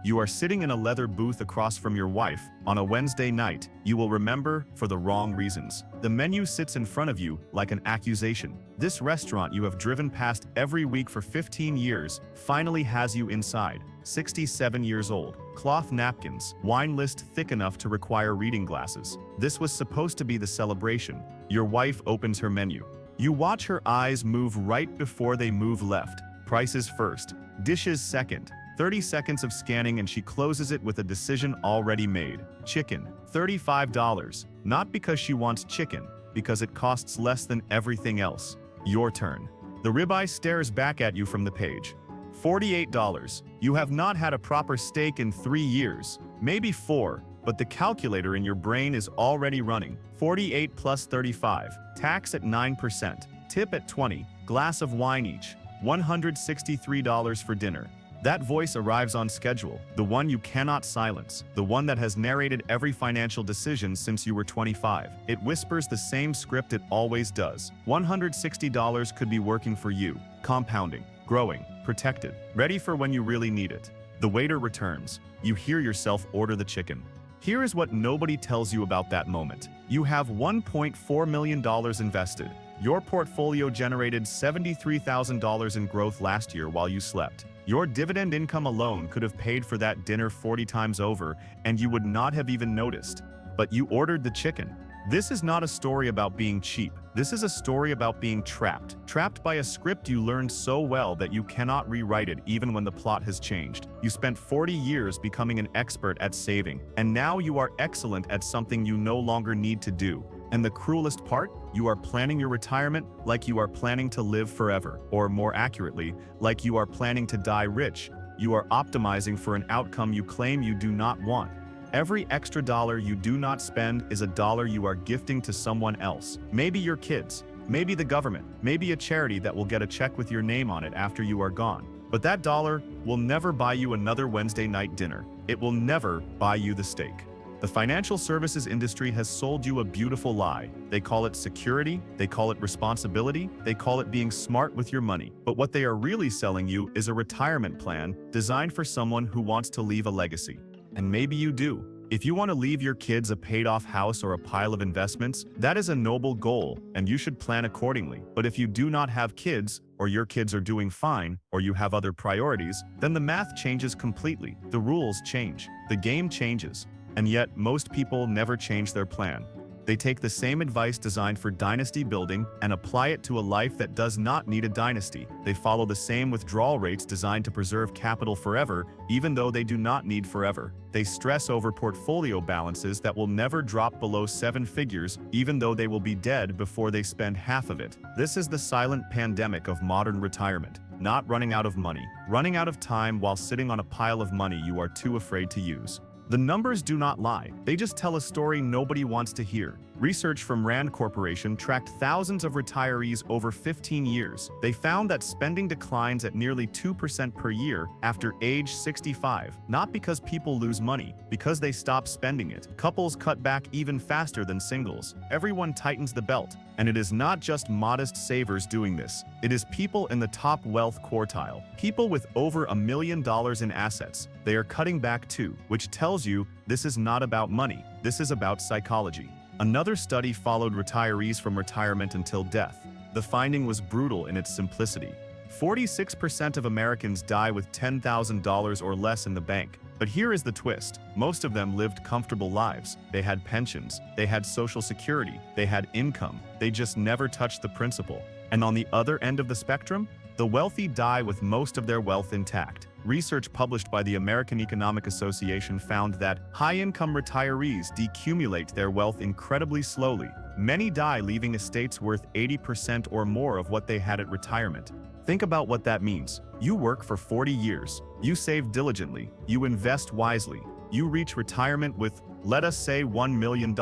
You are sitting in a leather booth across from your wife on a Wednesday night you will remember for the wrong reasons. The menu sits in front of you like an accusation. This restaurant you have driven past every week for 15 years finally has you inside. 67 years old. Cloth napkins. Wine list thick enough to require reading glasses. This was supposed to be the celebration. Your wife opens her menu. You watch her eyes move right before they move left. Prices first. Dishes second. 30 seconds of scanning and she closes it with a decision already made. Chicken. $35. Not because she wants chicken, because it costs less than everything else. Your turn. The ribeye stares back at you from the page. $48. You have not had a proper steak in 3 years, maybe 4, but the calculator in your brain is already running. 48 plus 35. Tax at 9%. Tip at 20. Glass of wine each. $163 for dinner. That voice arrives on schedule, the one you cannot silence, the one that has narrated every financial decision since you were 25. It whispers the same script it always does. $160 could be working for you, compounding, growing, protected, ready for when you really need it. The waiter returns. You hear yourself order the chicken. Here is what nobody tells you about that moment. You have $1.4 million invested. Your portfolio generated $73,000 in growth last year while you slept. Your dividend income alone could have paid for that dinner 40 times over, and you would not have even noticed. But you ordered the chicken. This is not a story about being cheap. This is a story about being trapped. Trapped by a script you learned so well that you cannot rewrite it even when the plot has changed. You spent 40 years becoming an expert at saving, and now you are excellent at something you no longer need to do. And the cruelest part? You are planning your retirement like you are planning to live forever. Or more accurately, like you are planning to die rich. You are optimizing for an outcome you claim you do not want. Every extra dollar you do not spend is a dollar you are gifting to someone else. Maybe your kids, maybe the government, maybe a charity that will get a check with your name on it after you are gone. But that dollar will never buy you another Wednesday night dinner. It will never buy you the steak. The financial services industry has sold you a beautiful lie. They call it security, they call it responsibility, they call it being smart with your money. But what they are really selling you is a retirement plan designed for someone who wants to leave a legacy. And maybe you do. If you want to leave your kids a paid-off house or a pile of investments, that is a noble goal, and you should plan accordingly. But if you do not have kids, or your kids are doing fine, or you have other priorities, then the math changes completely. The rules change. The game changes. And yet, most people never change their plan. They take the same advice designed for dynasty building and apply it to a life that does not need a dynasty. They follow the same withdrawal rates designed to preserve capital forever, even though they do not need forever. They stress over portfolio balances that will never drop below 7 figures, even though they will be dead before they spend half of it. This is the silent pandemic of modern retirement. Not running out of money, running out of time while sitting on a pile of money you are too afraid to use. The numbers do not lie, they just tell a story nobody wants to hear. Research from Rand Corporation tracked thousands of retirees over 15 years. They found that spending declines at nearly 2% per year after age 65, not because people lose money, because they stop spending it. Couples cut back even faster than singles. Everyone tightens the belt. And it is not just modest savers doing this. It is people in the top wealth quartile. People with over $1 million in assets. They are cutting back too, which tells you this is not about money. This is about psychology. Another study followed retirees from retirement until death. The finding was brutal in its simplicity. 46% of Americans die with $10,000 or less in the bank. But here is the twist. Most of them lived comfortable lives. They had pensions, they had social security, they had income. They just never touched the principal. And on the other end of the spectrum, the wealthy die with most of their wealth intact. Research published by the American Economic Association found that high-income retirees decumulate their wealth incredibly slowly. Many die leaving estates worth 80% or more of what they had at retirement. Think about what that means. You work for 40 years. You save diligently. You invest wisely. You reach retirement with, let us say, $1 million.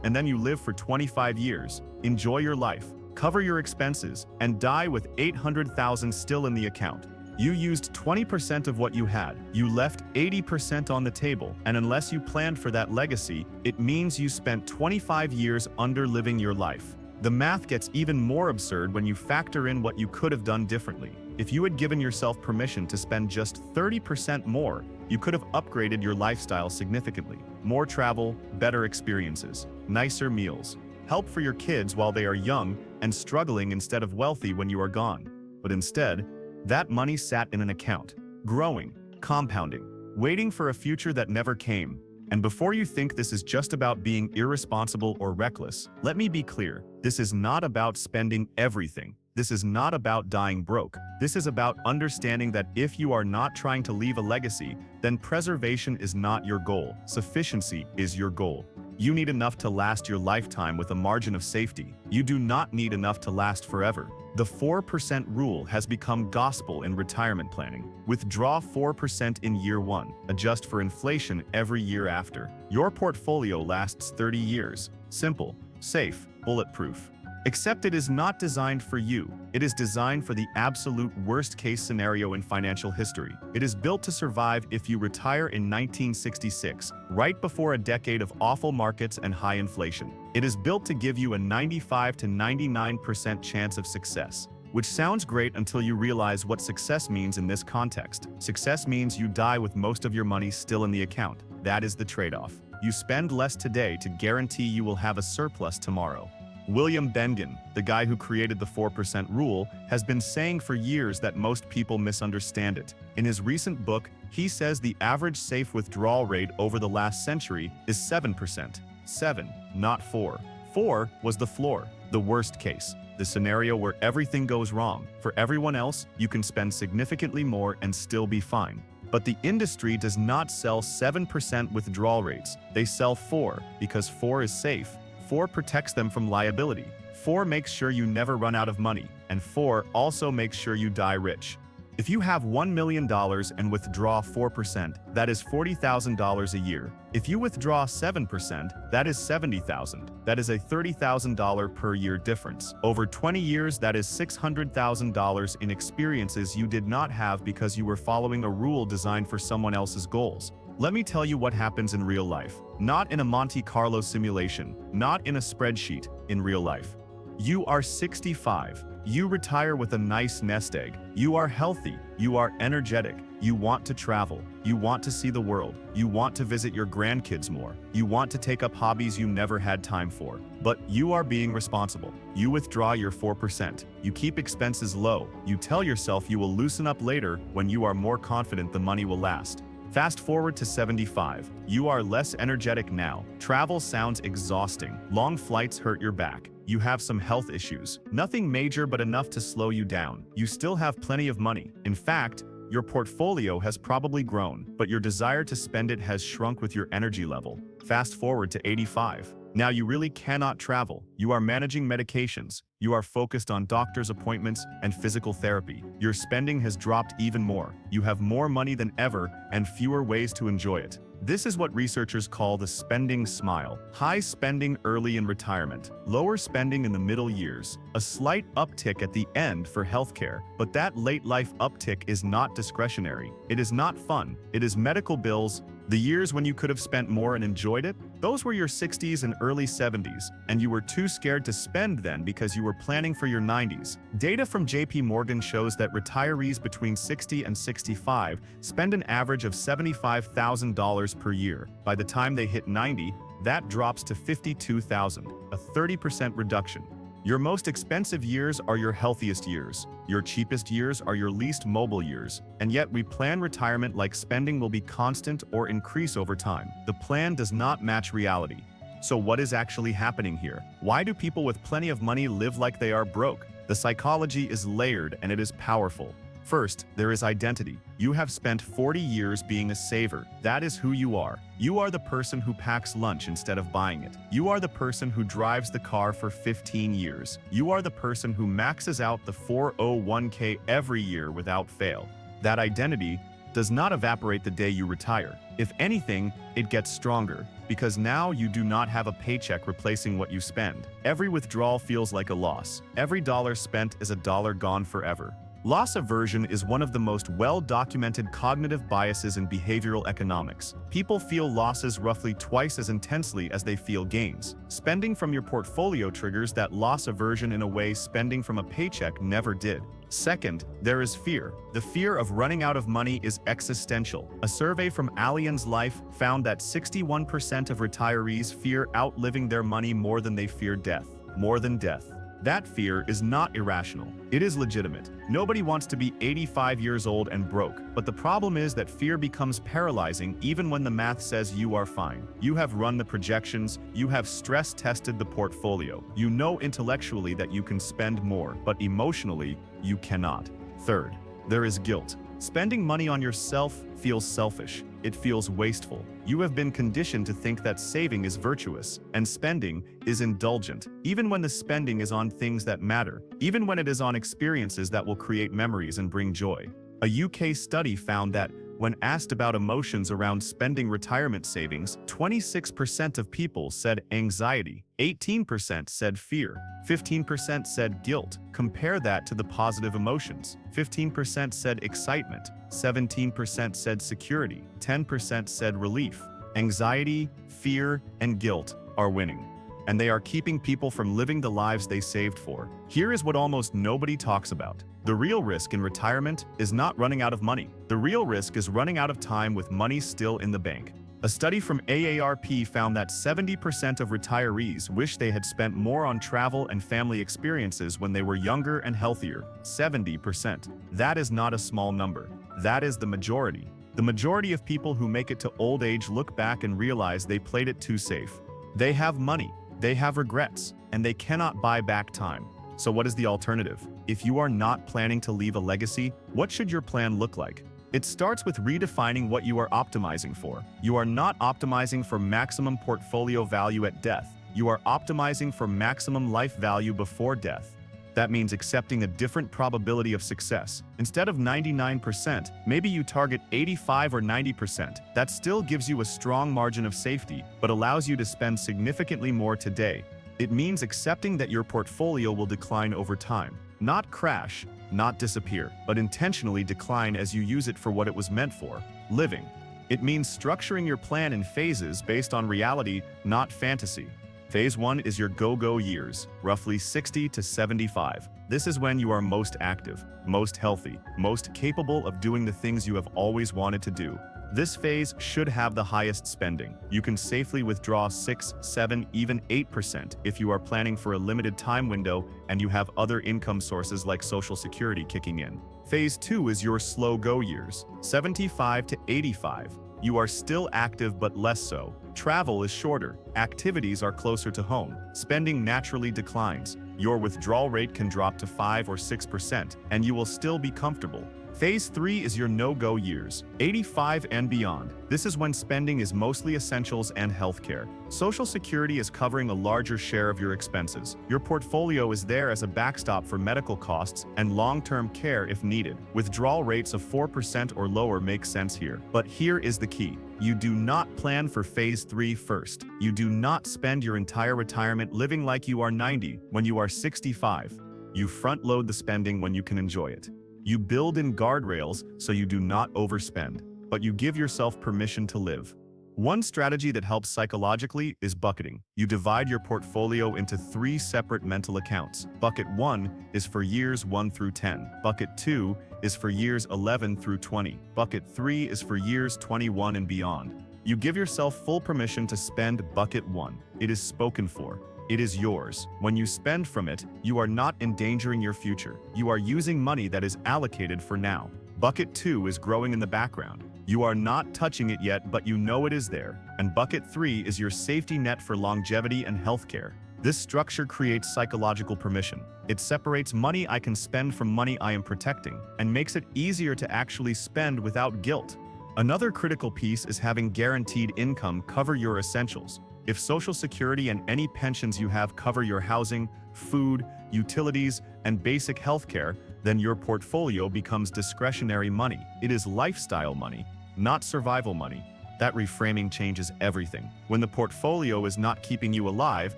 And then you live for 25 years. Enjoy your life. Cover your expenses, and die with $800,000 still in the account. You used 20% of what you had. You left 80% on the table, and unless you planned for that legacy, it means you spent 25 years under-living your life. The math gets even more absurd when you factor in what you could have done differently. If you had given yourself permission to spend just 30% more, You could have upgraded your lifestyle significantly. More travel, better experiences, nicer meals, help for your kids while they are young and struggling instead of wealthy when you are gone. But instead, that money sat in an account, growing, compounding, waiting for a future that never came. And before you think this is just about being irresponsible or reckless, let me be clear. This is not about spending everything. This is not about dying broke. This is about understanding that if you are not trying to leave a legacy, then preservation is not your goal. Sufficiency is your goal. You need enough to last your lifetime with a margin of safety. You do not need enough to last forever. The 4% rule has become gospel in retirement planning. Withdraw 4% in year 1. Adjust for inflation every year after. Your portfolio lasts 30 years. Simple, safe, bulletproof. Except it is not designed for you. It is designed for the absolute worst-case scenario in financial history. It is built to survive if you retire in 1966, right before a decade of awful markets and high inflation. It is built to give you a 95 to 99% chance of success. Which sounds great until you realize what success means in this context. Success means you die with most of your money still in the account. That is the trade-off. You spend less today to guarantee you will have a surplus tomorrow. William Bengen, the guy who created the 4% rule, has been saying for years that most people misunderstand it. In his recent book, he says the average safe withdrawal rate over the last century is 7%. 7, not 4. 4 was the floor, the worst case, the scenario where everything goes wrong. For everyone else, you can spend significantly more and still be fine. But the industry does not sell 7% withdrawal rates. They sell 4 because 4 is safe. 4 protects them from liability. 4 makes sure you never run out of money. And 4 also makes sure you die rich. If you have $1 million and withdraw 4%, that is $40,000 a year. If you withdraw 7%, that is $70,000. That is a $30,000 per year difference. Over 20 years, that is $600,000 in experiences you did not have because you were following a rule designed for someone else's goals. Let me tell you what happens in real life. Not in a Monte Carlo simulation, not in a spreadsheet, in real life. You are 65. You retire with a nice nest egg. You are healthy. You are energetic. You want to travel. You want to see the world. You want to visit your grandkids more. You want to take up hobbies you never had time for. But you are being responsible. You withdraw your 4%. You keep expenses low. You tell yourself you will loosen up later when you are more confident the money will last. Fast forward to 75. You are less energetic now. Travel sounds exhausting. Long flights hurt your back. You have some health issues. Nothing major but enough to slow you down. You still have plenty of money. In fact, your portfolio has probably grown, but your desire to spend it has shrunk with your energy level. Fast forward to 85. Now you really cannot travel. You are managing medications. You are focused on doctor's appointments and physical therapy. Your spending has dropped even more. You have more money than ever and fewer ways to enjoy it. This is what researchers call the spending smile. High spending early in retirement, lower spending in the middle years, a slight uptick at the end for healthcare. But that late life uptick is not discretionary. It is not fun. It is medical bills. The years when you could have spent more and enjoyed it, those were your 60s and early 70s, and you were too scared to spend then because you were planning for your 90s. Data from JP Morgan shows that retirees between 60 and 65 spend an average of $75,000 per year. By the time they hit 90, that drops to $52,000, a 30% reduction. Your most expensive years are your healthiest years. Your cheapest years are your least mobile years. And yet we plan retirement like spending will be constant or increase over time. The plan does not match reality. So what is actually happening here? Why do people with plenty of money live like they are broke? The psychology is layered and it is powerful. First, there is identity. You have spent 40 years being a saver. That is who you are. You are the person who packs lunch instead of buying it. You are the person who drives the car for 15 years. You are the person who maxes out the 401k every year without fail. That identity does not evaporate the day you retire. If anything, it gets stronger, because now you do not have a paycheck replacing what you spend. Every withdrawal feels like a loss. Every dollar spent is a dollar gone forever. Loss aversion is one of the most well-documented cognitive biases in behavioral economics. People feel losses roughly twice as intensely as they feel gains. Spending from your portfolio triggers that loss aversion in a way spending from a paycheck never did. Second, there is fear. The fear of running out of money is existential. A survey from Allianz Life found that 61% of retirees fear outliving their money more than they fear death. More than death. That fear is not irrational. It is legitimate. Nobody wants to be 85 years old and broke, but the problem is that fear becomes paralyzing even when the math says you are fine. You have run the projections, you have stress-tested the portfolio. You know intellectually that you can spend more, but emotionally, you cannot. Third, there is guilt. Spending money on yourself feels selfish. It feels wasteful. You have been conditioned to think that saving is virtuous and spending is indulgent, even when the spending is on things that matter, even when it is on experiences that will create memories and bring joy. A UK study found that when asked about emotions around spending retirement savings, 26% of people said anxiety, 18% said fear, 15% said guilt. Compare that to the positive emotions. 15% said excitement, 17% said security, 10% said relief. Anxiety, fear, and guilt are winning, and they are keeping people from living the lives they saved for. Here is what almost nobody talks about. The real risk in retirement is not running out of money. The real risk is running out of time with money still in the bank. A study from AARP found that 70% of retirees wish they had spent more on travel and family experiences when they were younger and healthier. 70%. That is not a small number. That is the majority. The majority of people who make it to old age look back and realize they played it too safe. They have money, they have regrets, and they cannot buy back time. So what is the alternative? If you are not planning to leave a legacy, what should your plan look like? It starts with redefining what you are optimizing for. You are not optimizing for maximum portfolio value at death. You are optimizing for maximum life value before death. That means accepting a different probability of success. Instead of 99%, maybe you target 85 or 90%. That still gives you a strong margin of safety, but allows you to spend significantly more today. It means accepting that your portfolio will decline over time. Not crash, not disappear, but intentionally decline as you use it for what it was meant for, living. It means structuring your plan in phases based on reality, not fantasy. Phase 1 is your go-go years, roughly 60 to 75. This is when you are most active, most healthy, most capable of doing the things you have always wanted to do. This phase should have the highest spending. You can safely withdraw 6, 7, even 8% if you are planning for a limited time window and you have other income sources like Social Security kicking in. Phase 2 is your slow-go years, 75 to 85. You are still active but less so. Travel is shorter. Activities are closer to home. Spending naturally declines. Your withdrawal rate can drop to 5 or 6%, and you will still be comfortable. Phase 3 is your no-go years, 85 and beyond. This is when spending is mostly essentials and healthcare. Social Security is covering a larger share of your expenses. Your portfolio is there as a backstop for medical costs and long-term care if needed. Withdrawal rates of 4% or lower make sense here. But here is the key. You do not plan for Phase 3 first. You do not spend your entire retirement living like you are 90 when you are 65. You front-load the spending when you can enjoy it. You build in guardrails so you do not overspend, but you give yourself permission to live. One strategy that helps psychologically is bucketing. You divide your portfolio into 3 separate mental accounts. Bucket 1 is for years 1 through 10. Bucket 2 is for years 11 through 20. Bucket 3 is for years 21 and beyond. You give yourself full permission to spend Bucket 1. It is spoken for. It is yours. When you spend from it, you are not endangering your future. You are using money that is allocated for now. Bucket 2 is growing in the background. You are not touching it yet, but you know it is there. And Bucket 3 is your safety net for longevity and healthcare. This structure creates psychological permission. It separates money I can spend from money I am protecting, and makes it easier to actually spend without guilt. Another critical piece is having guaranteed income cover your essentials. If Social Security and any pensions you have cover your housing, food, utilities, and basic healthcare, then your portfolio becomes discretionary money. It is lifestyle money, not survival money. That reframing changes everything. When the portfolio is not keeping you alive,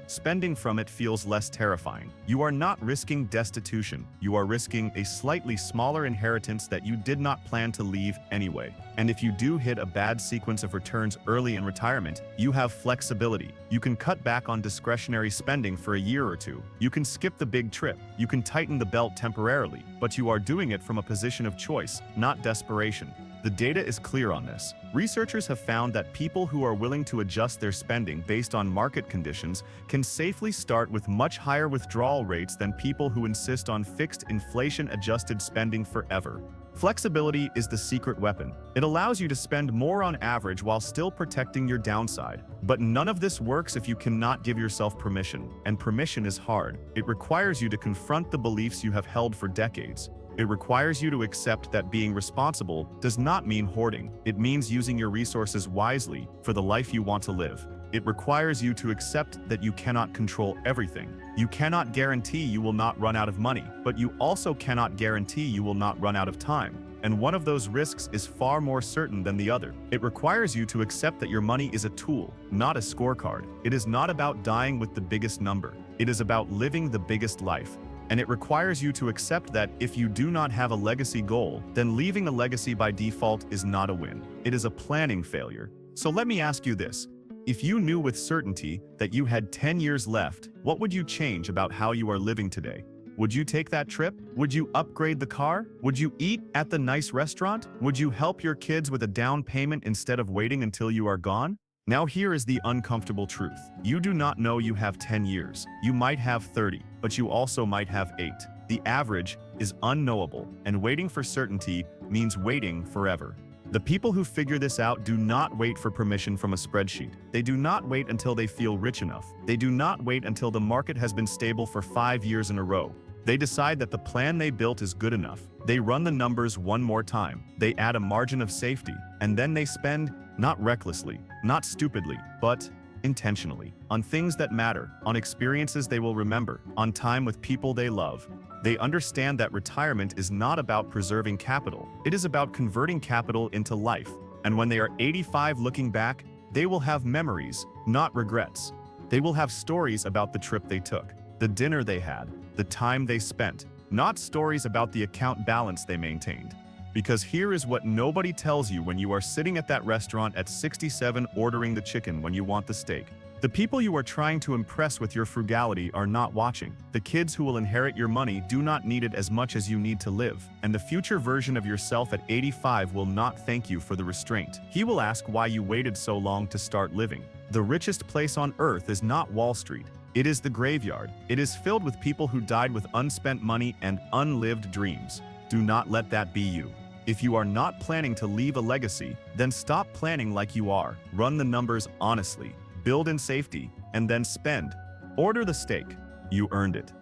spending from it feels less terrifying. You are not risking destitution. You are risking a slightly smaller inheritance that you did not plan to leave anyway. And if you do hit a bad sequence of returns early in retirement, you have flexibility. You can cut back on discretionary spending for a year or two. You can skip the big trip. You can tighten the belt temporarily, but you are doing it from a position of choice, not desperation. The data is clear on this. Researchers have found that people who are willing to adjust their spending based on market conditions can safely start with much higher withdrawal rates than people who insist on fixed inflation-adjusted spending forever. Flexibility is the secret weapon. It allows you to spend more on average while still protecting your downside. But none of this works if you cannot give yourself permission, and permission is hard. It requires you to confront the beliefs you have held for decades. It requires you to accept that being responsible does not mean hoarding. It means using your resources wisely for the life you want to live. It requires you to accept that you cannot control everything. You cannot guarantee you will not run out of money, but you also cannot guarantee you will not run out of time. And one of those risks is far more certain than the other. It requires you to accept that your money is a tool, not a scorecard. It is not about dying with the biggest number. It is about living the biggest life. And it requires you to accept that if you do not have a legacy goal, then leaving a legacy by default is not a win. It is a planning failure. So let me ask you this. If you knew with certainty that you had 10 years left, what would you change about how you are living today? Would you take that trip? Would you upgrade the car? Would you eat at the nice restaurant? Would you help your kids with a down payment instead of waiting until you are gone? Now here is the uncomfortable truth. You do not know you have 10 years. You might have 30, but you also might have 8. The average is unknowable, and waiting for certainty means waiting forever. The people who figure this out do not wait for permission from a spreadsheet. They do not wait until they feel rich enough. They do not wait until the market has been stable for 5 years in a row. They decide that the plan they built is good enough. They run the numbers one more time. They add a margin of safety, and then they spend, not recklessly, not stupidly, but intentionally, on things that matter, on experiences they will remember, on time with people they love. They understand that retirement is not about preserving capital. It is about converting capital into life. And when they are 85 looking back, they will have memories, not regrets. They will have stories about the trip they took, the dinner they had, the time they spent, not stories about the account balance they maintained. Because here is what nobody tells you when you are sitting at that restaurant at 67 ordering the chicken when you want the steak. The people you are trying to impress with your frugality are not watching. The kids who will inherit your money do not need it as much as you need to live. And the future version of yourself at 85 will not thank you for the restraint. He will ask why you waited so long to start living. The richest place on earth is not Wall Street. It is the graveyard. It is filled with people who died with unspent money and unlived dreams. Do not let that be you. If you are not planning to leave a legacy, then stop planning like you are. Run the numbers honestly. Build in safety, and then spend. Order the steak. You earned it.